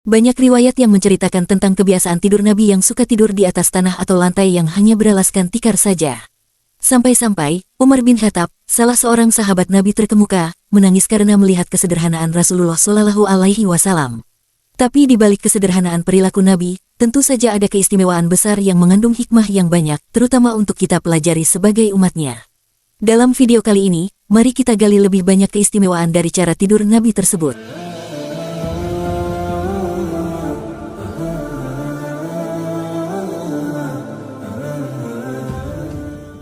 Banyak riwayat yang menceritakan tentang kebiasaan tidur Nabi yang suka tidur di atas tanah atau lantai yang hanya beralaskan tikar saja. Sampai-sampai, Umar bin Khattab, salah seorang sahabat Nabi terkemuka, menangis karena melihat kesederhanaan Rasulullah Shallallahu Alaihi Wasallam. Tapi di balik kesederhanaan perilaku Nabi, tentu saja ada keistimewaan besar yang mengandung hikmah yang banyak, terutama untuk kita pelajari sebagai umatnya. Dalam video kali ini, mari kita gali lebih banyak keistimewaan dari cara tidur Nabi tersebut.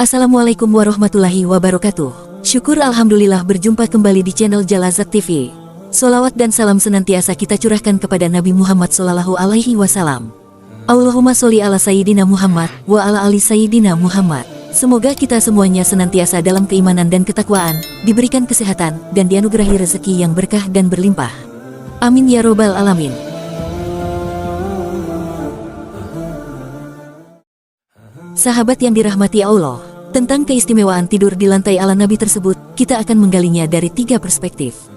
Assalamualaikum warahmatullahi wabarakatuh. Syukur alhamdulillah berjumpa kembali di channel Jalazat TV. Sholawat dan salam senantiasa kita curahkan kepada Nabi Muhammad Sallallahu Alaihi Wasallam. Allahumma sholli ala Sayyidina Muhammad wa ala ali Sayyidina Muhammad. Semoga kita semuanya senantiasa dalam keimanan dan ketakwaan, diberikan kesehatan, dan dianugerahi rezeki yang berkah dan berlimpah. Amin ya robbal alamin. Sahabat yang dirahmati Allah, tentang keistimewaan tidur di lantai ala Nabi tersebut, kita akan menggalinya dari 3 perspektif.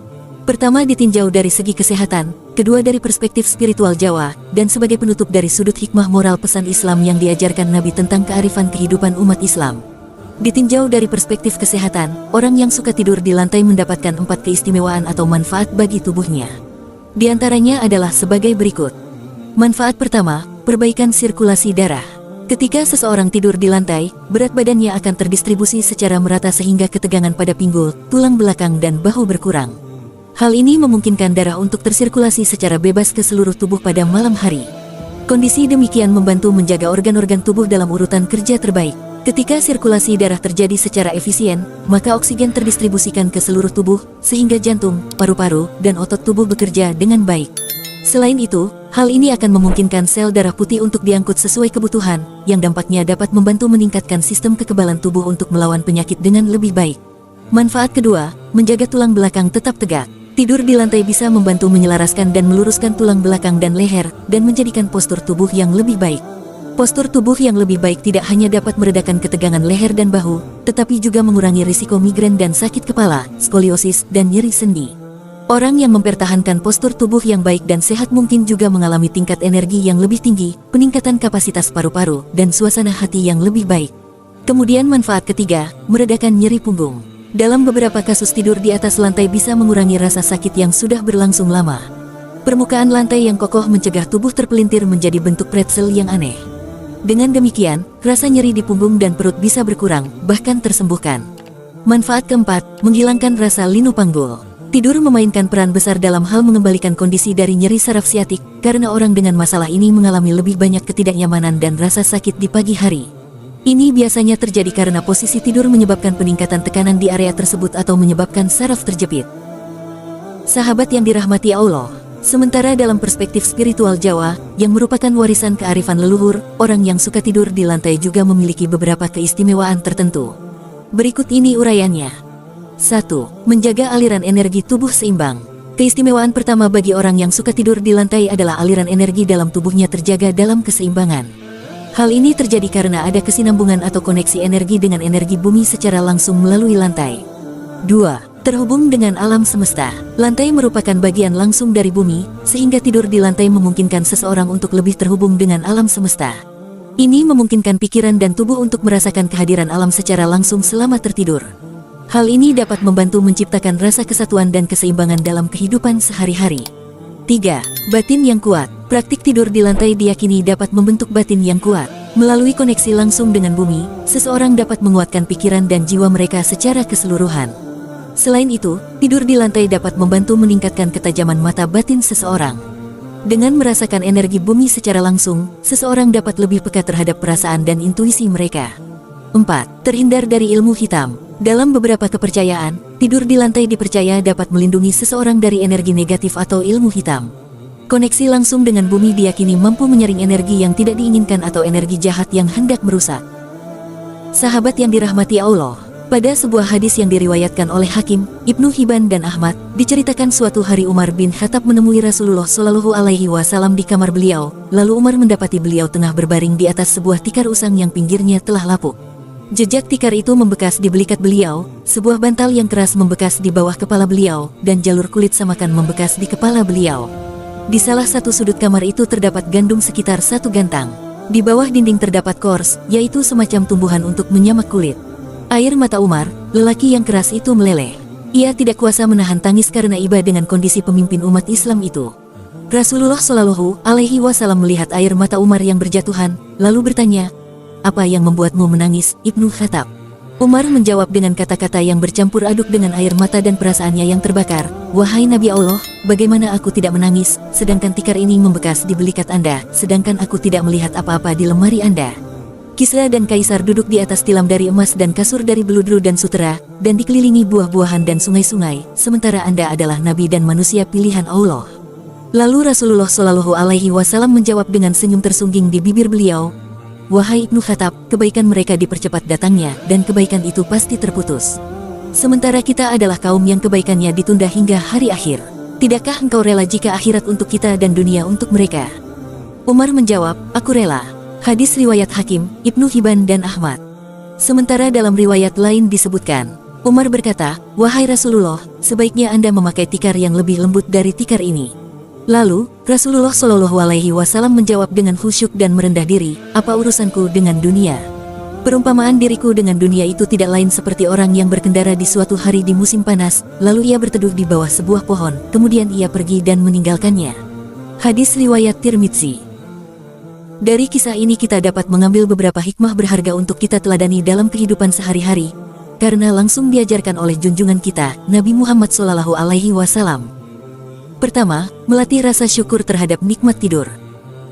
Pertama ditinjau dari segi kesehatan, kedua dari perspektif spiritual Jawa, dan sebagai penutup dari sudut hikmah moral pesan Islam yang diajarkan Nabi tentang kearifan kehidupan umat Islam. Ditinjau dari perspektif kesehatan, orang yang suka tidur di lantai mendapatkan 4 keistimewaan atau manfaat bagi tubuhnya. Di antaranya adalah sebagai berikut. Manfaat pertama, perbaikan sirkulasi darah. Ketika seseorang tidur di lantai, berat badannya akan terdistribusi secara merata sehingga ketegangan pada pinggul, tulang belakang dan bahu berkurang. Hal ini memungkinkan darah untuk tersirkulasi secara bebas ke seluruh tubuh pada malam hari. Kondisi demikian membantu menjaga organ-organ tubuh dalam urutan kerja terbaik. Ketika sirkulasi darah terjadi secara efisien, maka oksigen terdistribusikan ke seluruh tubuh, sehingga jantung, paru-paru, dan otot tubuh bekerja dengan baik. Selain itu, hal ini akan memungkinkan sel darah putih untuk diangkut sesuai kebutuhan, yang dampaknya dapat membantu meningkatkan sistem kekebalan tubuh untuk melawan penyakit dengan lebih baik. Manfaat kedua, menjaga tulang belakang tetap tegak. Tidur di lantai bisa membantu menyelaraskan dan meluruskan tulang belakang dan leher, dan menjadikan postur tubuh yang lebih baik. Postur tubuh yang lebih baik tidak hanya dapat meredakan ketegangan leher dan bahu, tetapi juga mengurangi risiko migrain dan sakit kepala, skoliosis, dan nyeri sendi. Orang yang mempertahankan postur tubuh yang baik dan sehat mungkin juga mengalami tingkat energi yang lebih tinggi, peningkatan kapasitas paru-paru, dan suasana hati yang lebih baik. Kemudian manfaat ketiga, meredakan nyeri punggung. Dalam beberapa kasus tidur di atas lantai bisa mengurangi rasa sakit yang sudah berlangsung lama. Permukaan lantai yang kokoh mencegah tubuh terpelintir menjadi bentuk pretzel yang aneh. Dengan demikian, rasa nyeri di punggung dan perut bisa berkurang, bahkan tersembuhkan. Manfaat keempat, menghilangkan rasa linu panggul. Tidur memainkan peran besar dalam hal mengembalikan kondisi dari nyeri saraf siatik, karena orang dengan masalah ini mengalami lebih banyak ketidaknyamanan dan rasa sakit di pagi hari. Ini biasanya terjadi karena posisi tidur menyebabkan peningkatan tekanan di area tersebut atau menyebabkan saraf terjepit. Sahabat yang dirahmati Allah, sementara dalam perspektif spiritual Jawa, yang merupakan warisan kearifan leluhur, orang yang suka tidur di lantai juga memiliki beberapa keistimewaan tertentu. Berikut ini uraiannya. 1. Menjaga aliran energi tubuh seimbang. Keistimewaan pertama bagi orang yang suka tidur di lantai adalah aliran energi dalam tubuhnya terjaga dalam keseimbangan. Hal ini terjadi karena ada kesinambungan atau koneksi energi dengan energi bumi secara langsung melalui lantai. 2. Terhubung dengan alam semesta. Lantai merupakan bagian langsung dari bumi, sehingga tidur di lantai memungkinkan seseorang untuk lebih terhubung dengan alam semesta. Ini memungkinkan pikiran dan tubuh untuk merasakan kehadiran alam secara langsung selama tertidur. Hal ini dapat membantu menciptakan rasa kesatuan dan keseimbangan dalam kehidupan sehari-hari. 3. Batin yang kuat. Praktik tidur di lantai diyakini dapat membentuk batin yang kuat. Melalui koneksi langsung dengan bumi, seseorang dapat menguatkan pikiran dan jiwa mereka secara keseluruhan. Selain itu, tidur di lantai dapat membantu meningkatkan ketajaman mata batin seseorang. Dengan merasakan energi bumi secara langsung, seseorang dapat lebih peka terhadap perasaan dan intuisi mereka. 4. Terhindar dari ilmu hitam. Dalam beberapa kepercayaan, tidur di lantai dipercaya dapat melindungi seseorang dari energi negatif atau ilmu hitam. Koneksi langsung dengan bumi diyakini mampu menyaring energi yang tidak diinginkan atau energi jahat yang hendak merusak. Sahabat yang dirahmati Allah, pada sebuah hadis yang diriwayatkan oleh Hakim, Ibnu Hibban dan Ahmad, diceritakan suatu hari Umar bin Khattab menemui Rasulullah Shallallahu Alaihi Wasallam di kamar beliau, lalu Umar mendapati beliau tengah berbaring di atas sebuah tikar usang yang pinggirnya telah lapuk. Jejak tikar itu membekas di belikat beliau, sebuah bantal yang keras membekas di bawah kepala beliau, dan jalur kulit samakan membekas di kepala beliau. Di salah satu sudut kamar itu terdapat gandum sekitar 1 gantang. Di bawah dinding terdapat kors, yaitu semacam tumbuhan untuk menyamak kulit. Air mata Umar, lelaki yang keras itu meleleh. Ia tidak kuasa menahan tangis karena iba dengan kondisi pemimpin umat Islam itu. Rasulullah Shallallahu Alaihi Wasallam melihat air mata Umar yang berjatuhan, lalu bertanya, "Apa yang membuatmu menangis, Ibnu Khattab?" Umar menjawab dengan kata-kata yang bercampur aduk dengan air mata dan perasaannya yang terbakar, "Wahai Nabi Allah, bagaimana aku tidak menangis, sedangkan tikar ini membekas di belikat Anda, sedangkan aku tidak melihat apa-apa di lemari Anda." Kisra dan Kaisar duduk di atas tilam dari emas dan kasur dari beludru dan sutera, dan dikelilingi buah-buahan dan sungai-sungai, sementara Anda adalah Nabi dan manusia pilihan Allah. Lalu Rasulullah Shallallahu Alaihi Wasallam menjawab dengan senyum tersungging di bibir beliau, "Wahai Ibnu Khattab, kebaikan mereka dipercepat datangnya, dan kebaikan itu pasti terputus. Sementara kita adalah kaum yang kebaikannya ditunda hingga hari akhir. Tidakkah engkau rela jika akhirat untuk kita dan dunia untuk mereka?" Umar menjawab, "Aku rela." Hadis riwayat Hakim, Ibnu Hibban dan Ahmad. Sementara dalam riwayat lain disebutkan, Umar berkata, "Wahai Rasulullah, sebaiknya Anda memakai tikar yang lebih lembut dari tikar ini." Lalu, Rasulullah Shallallahu Alaihi Wasallam menjawab dengan khusyuk dan merendah diri, "Apa urusanku dengan dunia? Perumpamaan diriku dengan dunia itu tidak lain seperti orang yang berkendara di suatu hari di musim panas, lalu ia berteduh di bawah sebuah pohon, kemudian ia pergi dan meninggalkannya." Hadis riwayat Tirmidzi. Dari kisah ini kita dapat mengambil beberapa hikmah berharga untuk kita teladani dalam kehidupan sehari-hari, karena langsung diajarkan oleh junjungan kita, Nabi Muhammad Shallallahu Alaihi Wasallam. Pertama, melatih rasa syukur terhadap nikmat tidur.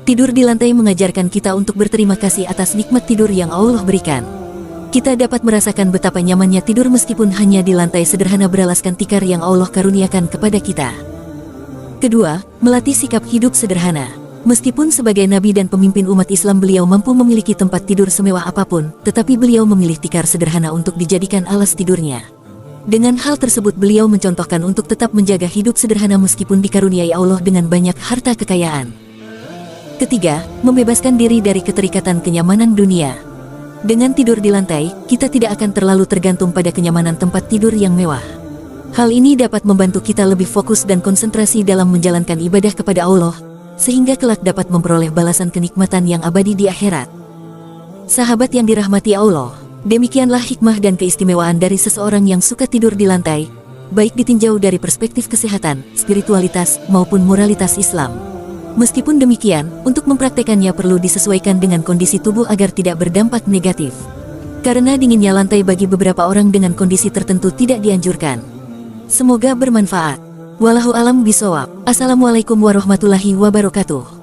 Tidur di lantai mengajarkan kita untuk berterima kasih atas nikmat tidur yang Allah berikan. Kita dapat merasakan betapa nyamannya tidur meskipun hanya di lantai sederhana beralaskan tikar yang Allah karuniakan kepada kita. Kedua, melatih sikap hidup sederhana. Meskipun sebagai nabi dan pemimpin umat Islam beliau mampu memiliki tempat tidur semewah apapun, tetapi beliau memilih tikar sederhana untuk dijadikan alas tidurnya. Dengan hal tersebut beliau mencontohkan untuk tetap menjaga hidup sederhana meskipun dikaruniai Allah dengan banyak harta kekayaan. Ketiga, membebaskan diri dari keterikatan kenyamanan dunia. Dengan tidur di lantai, kita tidak akan terlalu tergantung pada kenyamanan tempat tidur yang mewah. Hal ini dapat membantu kita lebih fokus dan konsentrasi dalam menjalankan ibadah kepada Allah, sehingga kelak dapat memperoleh balasan kenikmatan yang abadi di akhirat. Sahabat yang dirahmati Allah, demikianlah hikmah dan keistimewaan dari seseorang yang suka tidur di lantai, baik ditinjau dari perspektif kesehatan, spiritualitas, maupun moralitas Islam. Meskipun demikian, untuk mempraktekannya perlu disesuaikan dengan kondisi tubuh agar tidak berdampak negatif. Karena dinginnya lantai bagi beberapa orang dengan kondisi tertentu tidak dianjurkan. Semoga bermanfaat. Wallahu alam bishawab. Assalamualaikum warahmatullahi wabarakatuh.